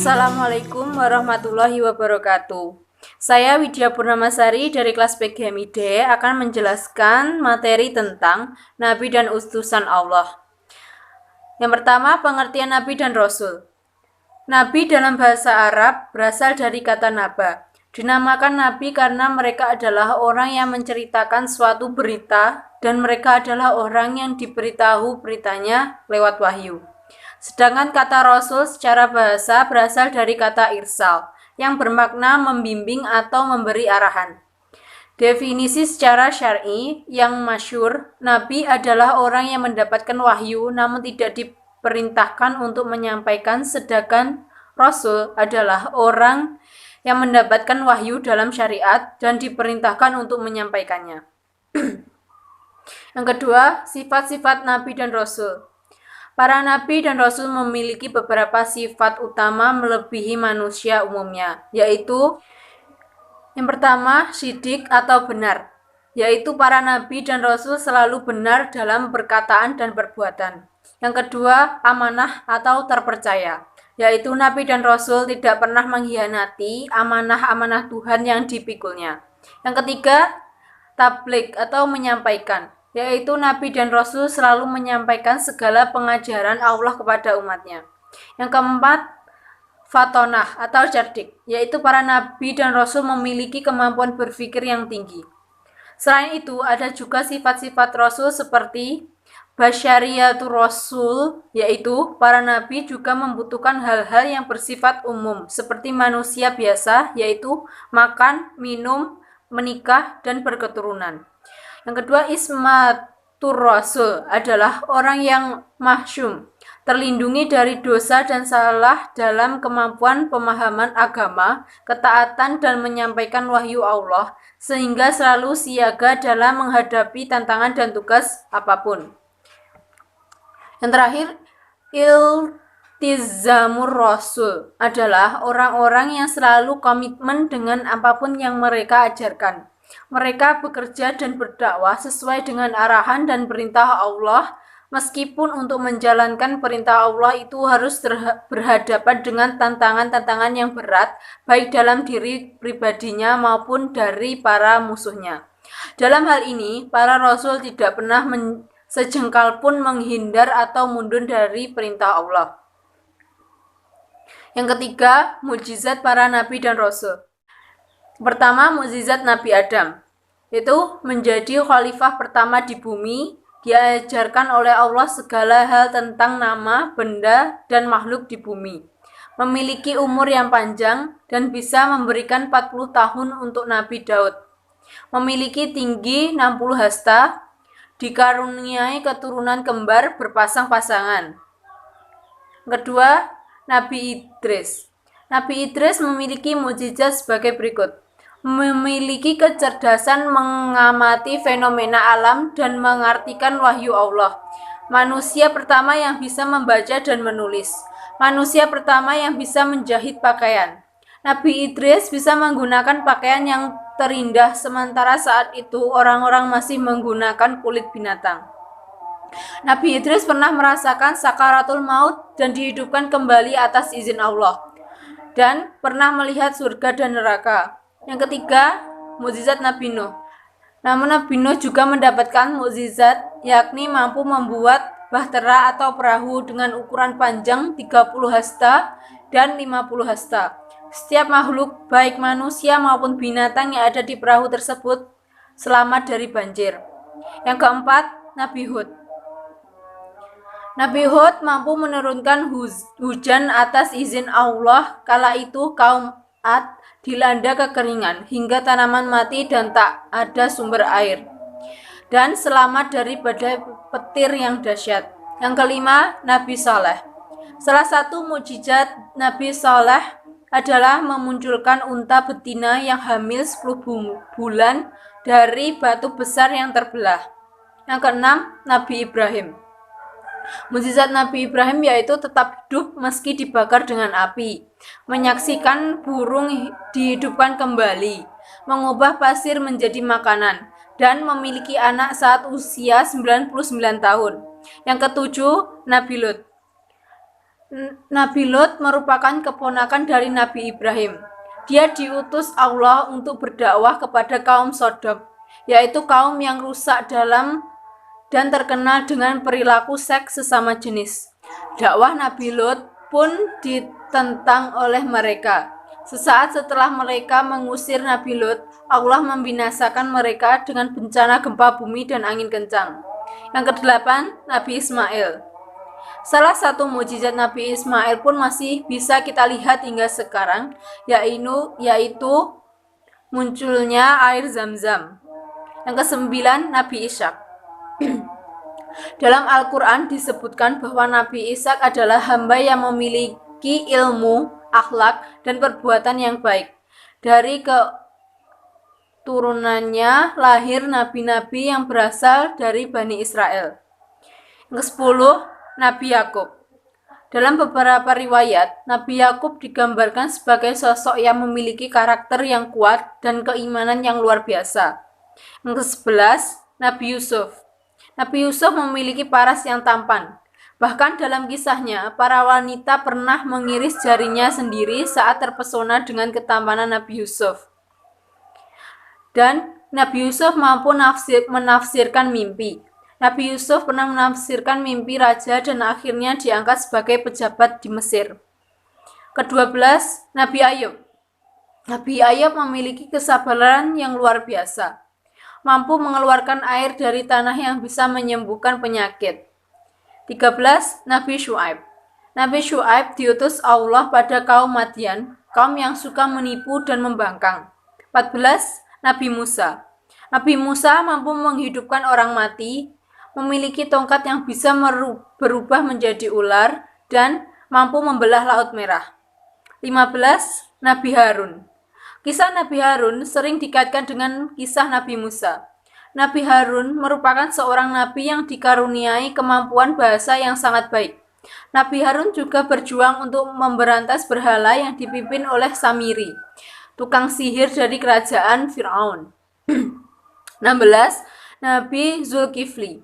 Assalamualaikum warahmatullahi wabarakatuh. Saya Widya Purnamasari dari kelas PGMID akan menjelaskan materi tentang Nabi dan utusan Allah. Yang pertama, pengertian Nabi dan Rasul. Nabi dalam bahasa Arab berasal dari kata naba. Dinamakan Nabi karena mereka adalah orang yang menceritakan suatu berita dan mereka adalah orang yang diberitahu beritanya lewat wahyu. Sedangkan kata Rasul secara bahasa berasal dari kata irsal, yang bermakna membimbing atau memberi arahan. Definisi secara syar'i yang masyhur, Nabi adalah orang yang mendapatkan wahyu namun tidak diperintahkan untuk menyampaikan, sedangkan Rasul adalah orang yang mendapatkan wahyu dalam syariat dan diperintahkan untuk menyampaikannya. Yang kedua, sifat-sifat Nabi dan Rasul. Para nabi dan rasul memiliki beberapa sifat utama melebihi manusia umumnya, yaitu yang pertama, shidik atau benar, yaitu para nabi dan rasul selalu benar dalam perkataan dan perbuatan. Yang kedua, amanah atau terpercaya, yaitu nabi dan rasul tidak pernah mengkhianati amanah-amanah Tuhan yang dipikulnya. Yang ketiga, tabligh atau menyampaikan, yaitu Nabi dan Rasul selalu menyampaikan segala pengajaran Allah kepada umatnya. Yang keempat, fatonah atau cerdik, yaitu para Nabi dan Rasul memiliki kemampuan berpikir yang tinggi. Selain itu, ada juga sifat-sifat Rasul seperti basyariyatul Rasul, yaitu para Nabi juga membutuhkan hal-hal yang bersifat umum, seperti manusia biasa, yaitu makan, minum, menikah, dan berketurunan. Yang kedua, ismatur rasul adalah orang yang mahsyum, terlindungi dari dosa dan salah dalam kemampuan pemahaman agama, ketaatan dan menyampaikan wahyu Allah, sehingga selalu siaga dalam menghadapi tantangan dan tugas apapun. Yang terakhir, iltizamur rasul adalah orang-orang yang selalu komitmen dengan apapun yang mereka ajarkan. Mereka bekerja dan berdakwah sesuai dengan arahan dan perintah Allah, meskipun untuk menjalankan perintah Allah itu harus berhadapan dengan tantangan-tantangan yang berat, baik dalam diri pribadinya maupun dari para musuhnya. Dalam hal ini, para rasul tidak pernah sejengkal pun menghindar atau mundur dari perintah Allah. Yang ketiga, mukjizat para nabi dan rasul. Pertama, mukjizat Nabi Adam, yaitu menjadi khalifah pertama di bumi. Diajarkan oleh Allah segala hal tentang nama, benda, dan makhluk di bumi. Memiliki umur yang panjang dan bisa memberikan 40 tahun untuk Nabi Daud. Memiliki tinggi 60 hasta, dikaruniai keturunan kembar berpasang-pasangan. Kedua, Nabi Idris. Nabi Idris memiliki mukjizat sebagai berikut. Memiliki kecerdasan mengamati fenomena alam dan mengartikan wahyu Allah. Manusia pertama yang bisa membaca dan menulis. Manusia pertama yang bisa menjahit pakaian. Nabi Idris bisa menggunakan pakaian yang terindah, sementara saat itu orang-orang masih menggunakan kulit binatang. Nabi Idris pernah merasakan sakaratul maut dan dihidupkan kembali atas izin Allah, dan pernah melihat surga dan neraka. Yang ketiga, mukjizat Nabi Nuh. Namun Nabi Nuh juga mendapatkan mukjizat, yakni mampu membuat bahtera atau perahu dengan ukuran panjang 30 hasta dan 50 hasta. Setiap makhluk, baik manusia maupun binatang yang ada di perahu tersebut, selamat dari banjir. Yang keempat, Nabi Hud. Nabi Hud mampu menurunkan hujan atas izin Allah, kala itu kaum Ad dilanda kekeringan hingga tanaman mati dan tak ada sumber air, dan selamat dari badai petir yang dahsyat. Yang kelima, Nabi Saleh. Salah satu mukjizat Nabi Saleh adalah memunculkan unta betina yang hamil 10 bulan dari batu besar yang terbelah. Yang keenam, Nabi Ibrahim. Mukjizat Nabi Ibrahim yaitu tetap hidup meski dibakar dengan api, menyaksikan burung dihidupkan kembali, mengubah pasir menjadi makanan, dan memiliki anak saat usia 99 tahun. Yang ketujuh, Nabi Lut. Nabi Lut merupakan keponakan dari Nabi Ibrahim. Dia diutus Allah untuk berdakwah kepada kaum Sodom, yaitu kaum yang rusak dalam dan terkenal dengan perilaku seks sesama jenis. Dakwah Nabi Lut pun ditentang oleh mereka. Sesaat setelah mereka mengusir Nabi Lut, Allah membinasakan mereka dengan bencana gempa bumi dan angin kencang. Yang kedelapan, Nabi Ismail. Salah satu mukjizat Nabi Ismail pun masih bisa kita lihat hingga sekarang, yaitu munculnya air Zam-Zam. Yang kesembilan, Nabi Ishak. Dalam Al-Quran disebutkan bahwa Nabi Ishak adalah hamba yang memiliki ilmu, akhlak, dan perbuatan yang baik. Dari keturunannya lahir nabi-nabi yang berasal dari Bani Israel. Yang ke-10, Nabi Yakub. Dalam beberapa riwayat, Nabi Yakub digambarkan sebagai sosok yang memiliki karakter yang kuat dan keimanan yang luar biasa. Yang ke-11, Nabi Yusuf. Nabi Yusuf memiliki paras yang tampan. Bahkan dalam kisahnya, para wanita pernah mengiris jarinya sendiri saat terpesona dengan ketampanan Nabi Yusuf. Dan Nabi Yusuf mampu menafsirkan mimpi. Nabi Yusuf pernah menafsirkan mimpi raja dan akhirnya diangkat sebagai pejabat di Mesir. Ke-12, Nabi Ayub. Nabi Ayub memiliki kesabaran yang luar biasa. Mampu mengeluarkan air dari tanah yang bisa menyembuhkan penyakit. 13. Nabi Syuaib. Nabi Syuaib diutus Allah pada kaum Madian, kaum yang suka menipu dan membangkang. 14. Nabi Musa. Nabi Musa mampu menghidupkan orang mati, memiliki tongkat yang bisa berubah menjadi ular, dan mampu membelah Laut Merah. 15. Nabi Harun. Kisah Nabi Harun sering dikaitkan dengan kisah Nabi Musa. Nabi Harun merupakan seorang nabi yang dikaruniai kemampuan bahasa yang sangat baik. Nabi Harun juga berjuang untuk memberantas berhala yang dipimpin oleh Samiri, tukang sihir dari kerajaan Fir'aun. 16. Nabi Zulkifli.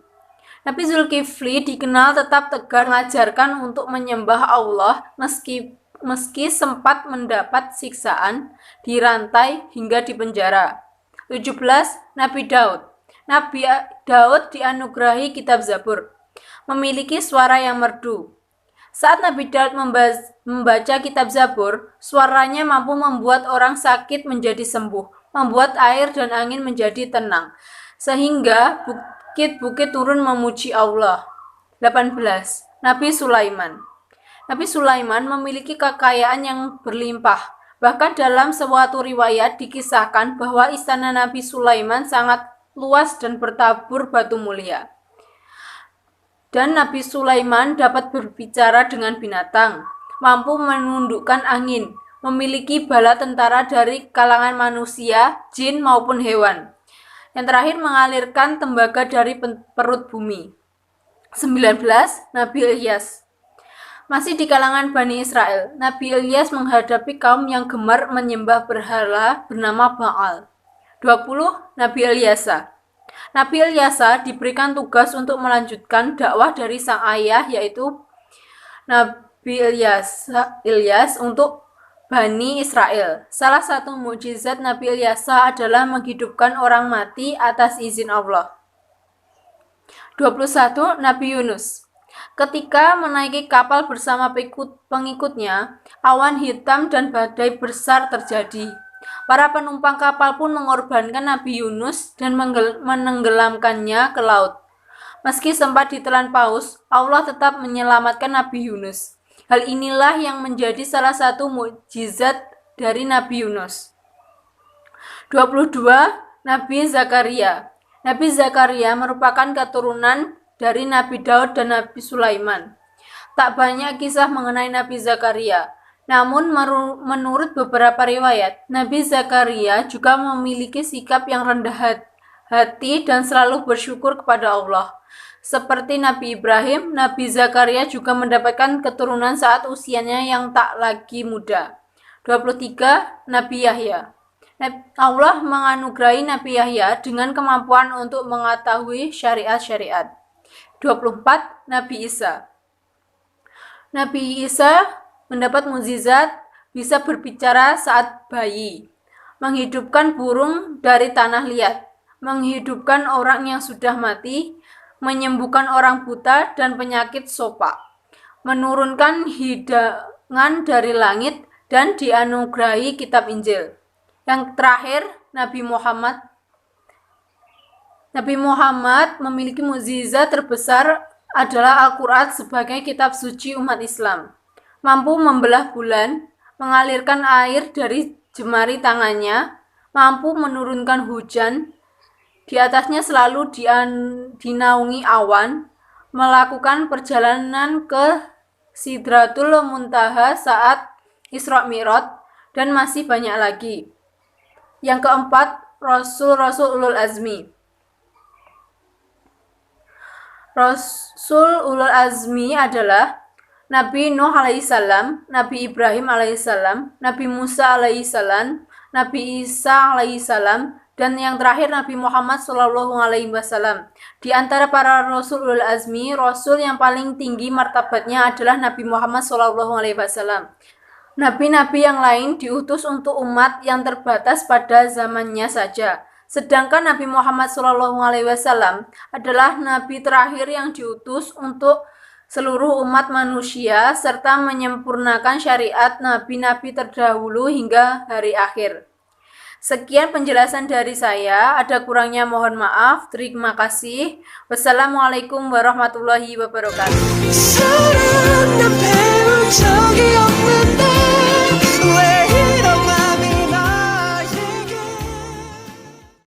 Nabi Zulkifli dikenal tetap tegar mengajarkan untuk menyembah Allah meski sempat mendapat siksaan, dirantai, hingga dipenjara. 17. Nabi Daud. Nabi Daud dianugerahi kitab Zabur, memiliki suara yang merdu. Saat Nabi Daud membaca kitab Zabur, suaranya mampu membuat orang sakit menjadi sembuh, membuat air dan angin menjadi tenang, sehingga bukit-bukit turun memuji Allah. 18. Nabi Sulaiman. Nabi Sulaiman memiliki kekayaan yang berlimpah. Bahkan dalam suatu riwayat dikisahkan bahwa istana Nabi Sulaiman sangat luas dan bertabur batu mulia. Dan Nabi Sulaiman dapat berbicara dengan binatang, mampu menundukkan angin, memiliki bala tentara dari kalangan manusia, jin maupun hewan. Yang terakhir mengalirkan tembaga dari perut bumi. 19. Nabi Ilyas. Masih di kalangan Bani Israel, Nabi Ilyas menghadapi kaum yang gemar menyembah berhala bernama Baal. 20. Nabi Ilyasa. Nabi Ilyasa diberikan tugas untuk melanjutkan dakwah dari sang ayah, yaitu Nabi Ilyas untuk Bani Israel. Salah satu mukjizat Nabi Ilyasa adalah menghidupkan orang mati atas izin Allah. 21. Nabi Yunus. Ketika menaiki kapal bersama pengikutnya, awan hitam dan badai besar terjadi. Para penumpang kapal pun mengorbankan Nabi Yunus dan menenggelamkannya ke laut. Meski sempat ditelan paus, Allah tetap menyelamatkan Nabi Yunus. Hal inilah yang menjadi salah satu mukjizat dari Nabi Yunus. 22. Nabi Zakaria. Nabi Zakaria merupakan keturunan dari Nabi Daud dan Nabi Sulaiman. Tak banyak kisah mengenai Nabi Zakaria. Namun menurut beberapa riwayat, Nabi Zakaria juga memiliki sikap yang rendah hati dan selalu bersyukur kepada Allah. Seperti Nabi Ibrahim, Nabi Zakaria juga mendapatkan keturunan saat usianya yang tak lagi muda. 23. Nabi Yahya. Allah menganugerahi Nabi Yahya dengan kemampuan untuk mengetahui syariat-syariat. 24. Nabi Isa. Nabi Isa mendapat mukjizat bisa berbicara saat bayi, menghidupkan burung dari tanah liat, menghidupkan orang yang sudah mati, menyembuhkan orang buta dan penyakit sopak, menurunkan hidangan dari langit, dan dianugerahi kitab Injil. Yang terakhir, Nabi Muhammad. Nabi Muhammad memiliki mukjizat terbesar adalah Al-Quran sebagai kitab suci umat Islam. Mampu membelah bulan, mengalirkan air dari jemari tangannya, mampu menurunkan hujan, di atasnya selalu dinaungi awan, melakukan perjalanan ke Sidratul Muntaha saat Isra Mi'raj, dan masih banyak lagi. Yang keempat, Rasul Ulul Azmi. Rasul Ulul Azmi adalah Nabi Nuh alaihissalam, Nabi Ibrahim alaihissalam, Nabi Musa alaihissalam, Nabi Isa alaihissalam, dan yang terakhir Nabi Muhammad SAW. Di antara para Rasul Ulul Azmi, Rasul yang paling tinggi martabatnya adalah Nabi Muhammad SAW. Nabi-nabi yang lain diutus untuk umat yang terbatas pada zamannya saja. Sedangkan Nabi Muhammad SAW adalah Nabi terakhir yang diutus untuk seluruh umat manusia serta menyempurnakan syariat nabi-nabi terdahulu hingga hari akhir. Sekian penjelasan dari saya, ada kurangnya mohon maaf. Terima kasih. Wassalamualaikum warahmatullahi wabarakatuh.